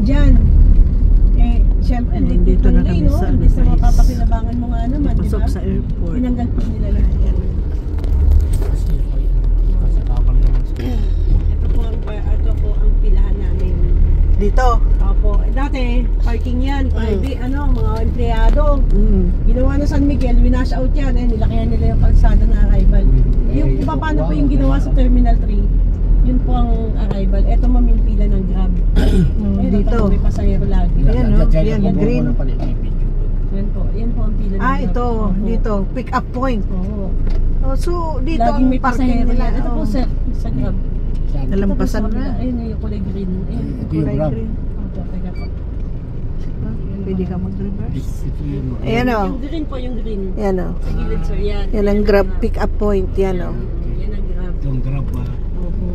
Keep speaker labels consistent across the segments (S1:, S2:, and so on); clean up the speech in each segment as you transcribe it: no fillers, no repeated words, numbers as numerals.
S1: dyan. Eh, syempre,
S2: dito na kami sa
S1: hindi sa mapapakinabangan mo nga naman, di
S2: pasok
S1: ba?
S2: sa airport.
S1: Tinanggal po nila lahat yan. Ito po ang pilahan namin.
S2: Dito?
S1: Opo. Dati, parking yan. Private, mga empleyado. Ginawa na San Miguel, winash out yan. Nilakihan nila yung kalsada na arrival. Yung paano po yung ginawa sa Terminal 3, yun po ang arrival. Ito yung pila ng Grab.
S2: Dito.
S1: May pasahero lagi.
S2: Yan, no? Yan, green.
S1: Yan po ang pila ng Grab.
S2: Ito. Dito. Pick up point.
S1: Oo.
S2: Oh, so, dito
S1: laging
S2: ang
S1: may
S2: parking
S1: pasahero
S2: nila.
S1: yan. Ito po sa Grab.
S2: Nalampasan na.
S1: Ayun yung kulay green.
S2: Kulay green.
S1: Teka po.
S2: Pwede ka mag-reverse. Ayan o.
S1: Yung green po, yung green.
S2: Yan o.
S1: Sa gilid, sir. Yan.
S2: Yan ang Grab pick up point. Yan o.
S1: Yan ang Grab.
S3: Yung Grab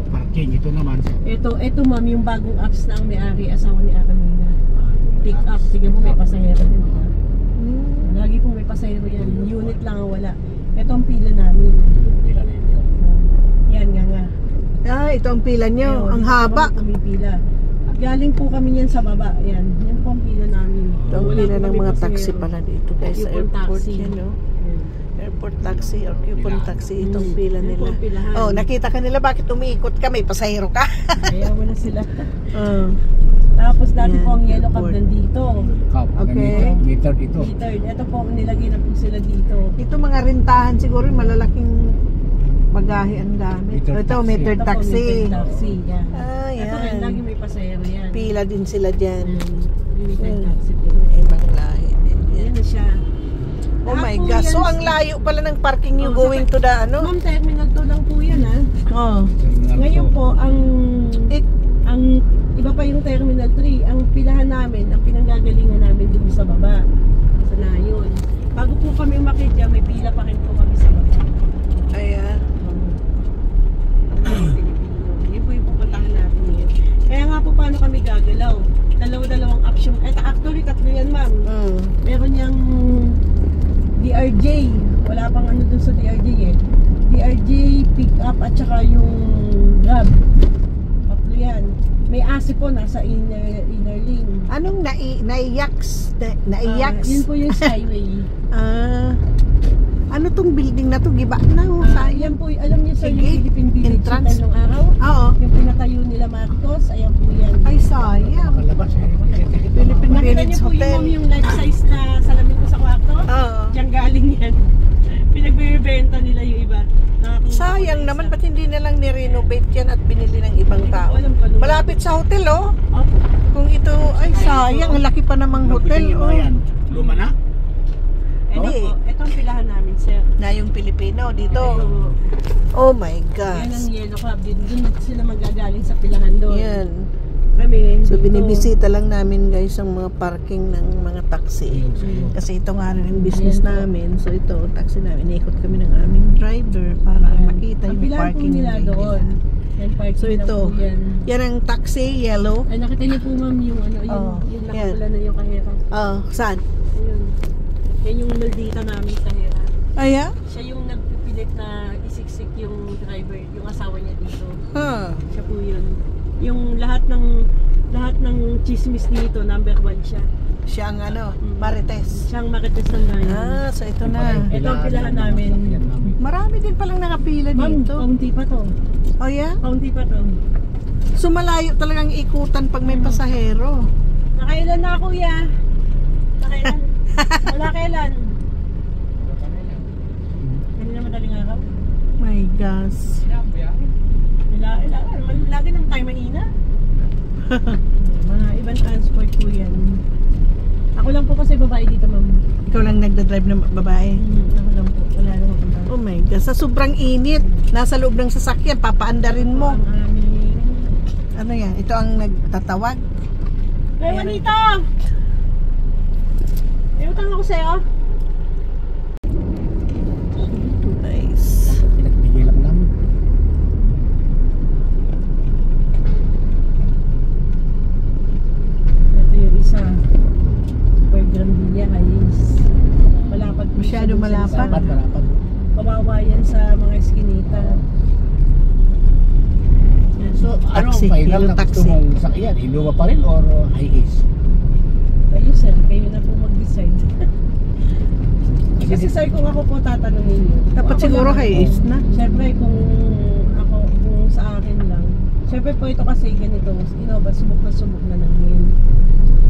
S3: parking. Ito naman.
S1: Ito ma'am, yung bagong apps na ang may-ari, asawa ni Aramina. Pick up. Sige mo, may pasahero din. Lagi pong may pasahero yan. Unit lang ang wala. Ito ang pila namin. Yan nga.
S2: Ito ang pila nyo. Ang haba.
S1: Pumipila. Galing po kami niyan sa baba. Yan po ang pila namin.
S2: Ito ang pila ng mga taxi pala dito guys sa airport. Yan o. Airport taxi or coupon taxi. Itong pila nila. Oh, nakita ka nila bakit umiikot ka? May pasahero ka?
S1: Kaya wala sila. Tapos dati po ang yellow cab nandito.
S2: Okay.
S3: Metered ito.
S1: Metered. Ito po nilagay na po sila dito.
S2: Ito mga rintahan siguro malalaking bagahe ang gamit. Ito metered taxi.
S1: Metered taxi. Yan.
S2: Yan.
S1: Ito rin lagi may pasahero yan.
S2: Pila din sila dyan.
S1: Metered taxi po.
S2: Ibang lahi din yan.
S1: Yan na siya.
S2: Oh my gosh. So ang layo pala ng parking nyo going to the ano?
S1: Ma'am, terminal 2 lang po yan ha. Ngayon po ang iba pa yung terminal 3. Ang pilahan namin, ang pinanggagalingan namin dun sa baba. Sa Nayon. Bago po kami makidya, may pila pa rin po kami sa baba.
S2: Ayan.
S1: Yun po yung pupuntahan natin yun. Kaya nga po paano kami gagalaw? Dalawang option. Actually, tatlo yan ma'am. Meron yung DRJ. Wala pang ano dun sa DRJ eh. DRJ, pick up at saka yung Grab. Tatlo yan. May ASI po nasa inner lane.
S2: Anong naiyaks?
S1: Yun po yung Skyway.
S2: Ano tong building na to? Giba na oh.
S1: Yan po, alam niyo sa yung Philippine Village
S2: entrance
S1: nung araw?
S2: Oo.
S1: Yung pinatayo nila Marcos, ayan po yan.
S2: Ay sayang. Philippine
S1: Nakita
S2: Village
S1: niyo po
S2: Hotel.
S1: yung life size na salamin ko sa kwarto?
S2: Oo.
S1: Diyan galing yan. Pinagbibenta nila yung iba.
S2: Sayang naman, ba't hindi na lang ni-renovate yan at binili ng ibang tao? Malapit sa hotel oh. Kung ito, ay sayang, ang laki pa namang hotel oh.
S3: Luma na?
S1: Itong pilahan namin, sir.
S2: Na yung Pilipino dito. Oh my gosh.
S1: Yan ang yellow club din. Doon sila magagaling sa pilahan doon.
S2: Yan.
S1: Kami,
S2: so binibisita lang namin guys ang mga parking ng mga taxi. Kasi ito nga rin yung business namin. So ito, taxi namin. Inikot kami ng aming driver para makita yung parking
S1: nila doon.
S2: So ito, yan ang taxi, yellow.
S1: Ay nakita niyo po ma'am yung ano, yung nakapula na yung kahera.
S2: Saan?
S1: Ayun. Yan yung maldita namin kahera.
S2: Aya?
S1: Siya yung nagpipilit na isiksik yung driver, yung asawa niya dito. Siya po yun. Yung lahat ng chismis dito, number 1 siya.
S2: Siya ang ano, Marites.
S1: Siyang Marites ng Nayon.
S2: So ito na.
S1: Ito ang pilahan namin.
S2: Marami din palang nakapila dito.
S1: Kaunti pa to.
S2: Oh yeah?
S1: Kaunti pa to.
S2: So malayo talagang ikutan pag may pasahero.
S1: Nakailan na kuya? Nakailan? Wala kailan? Kanina madaling araw?
S2: My gosh.
S1: Lagi naman tayo mahina. Mga ibang transport po yan. Ako lang po kasi babae dito ma'am.
S2: Ikaw lang nagdadrive na babae?
S1: Ako lang po. Wala naman po.
S2: Oh my gosh. Sa sobrang init, nasa loob ng sasakyan, papaandarin mo. Ano yan? Ito ang nagtatawag?
S1: Hey Juanita! May utang ako sa'yo.
S2: Nice.
S3: Pinagbigay lang namin.
S1: Ito yung isa. Super Grandia Hayes. Malapad.
S2: Masyado malapad.
S3: Malapad.
S1: Kawawa yan sa mga eskinita.
S3: So, ano,
S2: taxi,
S3: final
S2: yellow
S3: na gusto
S2: taxi.
S3: mong sakyan, Innova pa rin or Hiace?
S1: Kayo sir, kayo na po mag-decide. Kasi sir, kung ako po tatanungin nyo.
S2: Dapat
S1: ako
S2: siguro
S1: lang,
S2: Hiace na.
S1: Siyempre, kung sa akin lang. Siyempre po ito kasi ganito, Innova, subok na namin.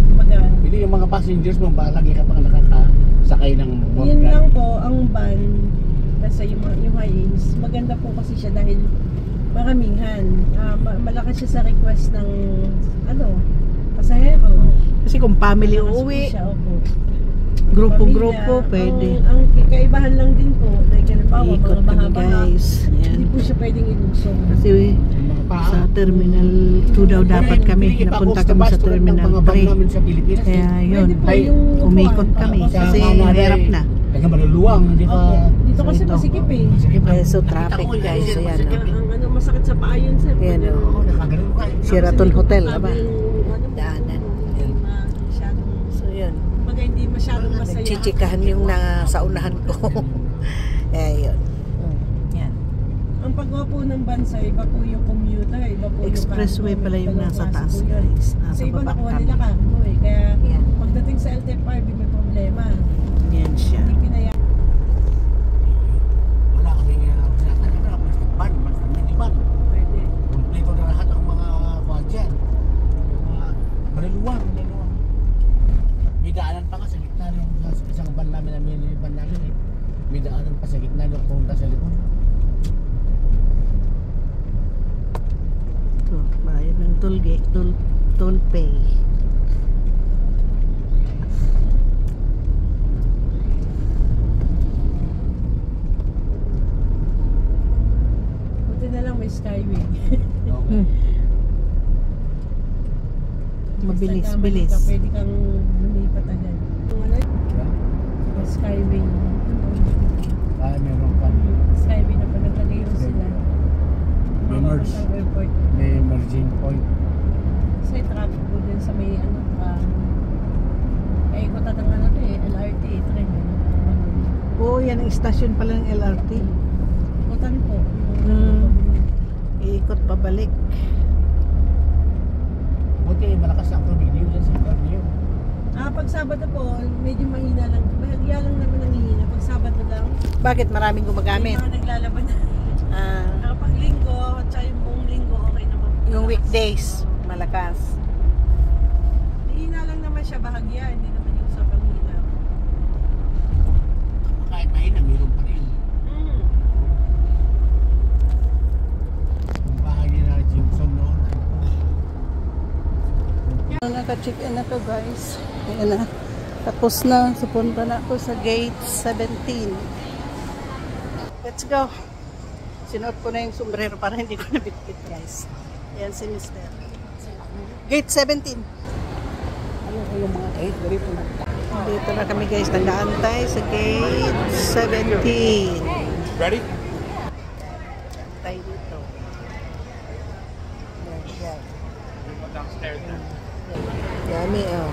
S1: Kumbaga,
S3: Hindi yung mga passengers mo, ba lagi ka pa nakakasakay ng work
S1: yun
S3: van?
S1: lang po, ang van, kasi yung Hiace, maganda po kasi siya dahil maramihan. Malakas siya sa request ng, pasahero.
S2: Kasi kung family
S1: Malakas po
S2: uuwi,
S1: siya, opo.
S2: grupo-grupo,
S1: Pamilya,
S2: pwede.
S1: Ang kaibahan lang din po, like halimbawa,
S2: Ikot
S1: mga
S2: kami
S1: baha-baha,
S2: guys.
S1: hindi
S2: Yan.
S1: po siya pwedeng ilusong.
S2: Kasi
S3: Yung mga paa.
S2: sa Terminal 2 daw dapat kami. Napunta kami sa Terminal
S3: mga bag
S2: 3.
S3: namin sa Pilipinas.
S2: Kaya yun,
S1: Pwede po
S3: Ay,
S1: yung
S2: umikot
S1: upuan,
S2: kami
S1: para
S2: kasi
S1: sa-
S2: mahirap na.
S3: Kaya maluluwang, hindi ka...
S1: Opo. Dito kasi
S2: Ito.
S1: masikip eh.
S2: Kaya so traffic guys. Ayan o.
S1: Ang masakit sa paa yun sir.
S2: Ayan,
S1: Pwede-
S2: oh.
S3: Oo, nakagano'n ka.
S2: Sheraton Hotel, aba.
S1: Daanan. Hindi masyadong,
S2: So yun.
S1: kumbaga hindi masyadong masaya.
S2: Chichikahan yung nasa unahan ko. Kaya yun. Yan.
S1: Ang paggawa po ng bansa, iba po yung commuter, iba po yung
S2: Expressway
S1: cargo,
S2: pala yung
S1: dalawang
S2: nasa
S1: klase
S2: taas
S1: po yun.
S2: guys.
S1: Sa
S2: Nasa
S1: iba
S2: baba
S1: nakuha
S2: kami.
S1: nila cargo eh. Kaya
S2: Yan.
S1: pagdating sa LTFRB may problema.
S2: Yan siya.
S1: Hindi pinaya.
S3: Wala kami sinasali na, plastic van, basta minivan.
S1: Pwede.
S3: Kompleto na lahat ang mga kuhan dyan. Mga maluluwang. May daanan pa nga sa gitna ng isang van namin, minivan namin eh. May daanan pa sa gitna ng punta sa likod.
S2: Ito, bayad ng toll gate, toll pay.
S1: Buti na lang may skyway.
S3: Okay.
S2: Mabilis,
S1: Basta
S2: bilis.
S1: ka, pwede kang lumipat agad. Yung may skyway.
S3: Kaya meron pa.
S1: Skyway na pala tagayo sila.
S3: May merge.
S1: Sa airport.
S3: May merging point.
S1: Kasi traffic po din sa may kaya ikutan ng LRT, train.
S2: Oo, yan ang istasyon pala ng LRT.
S1: Ikutan po.
S2: Iikot pabalik.
S3: Buti malakas ang tubig dito dyan sa lugar niyo.
S1: Pag Sabado po, medyo mahina lang. Bahagya lang naman ang hihina. Pag Sabado lang,
S2: Bakit maraming gumagamit?
S1: may mga naglalaban na.
S2: Ah,
S1: Pag linggo, at saka yung buong linggo, okay naman.
S2: yung weekdays, malakas.
S1: Mahina lang naman siya, bahagya. Hindi naman yung sa panghina.
S3: Kahit mahina, meron pa rin. Yung bahay ni na Jimson noon.
S2: Naka-check in na to guys. Ayan na. Tapos na. Supunta na ako sa gate 17. Let's go. Sinuot ko na yung sombrero para hindi ko nabitbit guys. Ayan si Mr. Gate 17.
S3: Ano ko yung mga kahit dito na.
S2: Dito na kami guys. Nag-aantay sa gate 17.
S3: Ready?
S2: Antay dito. Yan, yan.
S3: Downstairs.
S2: Yummy oh.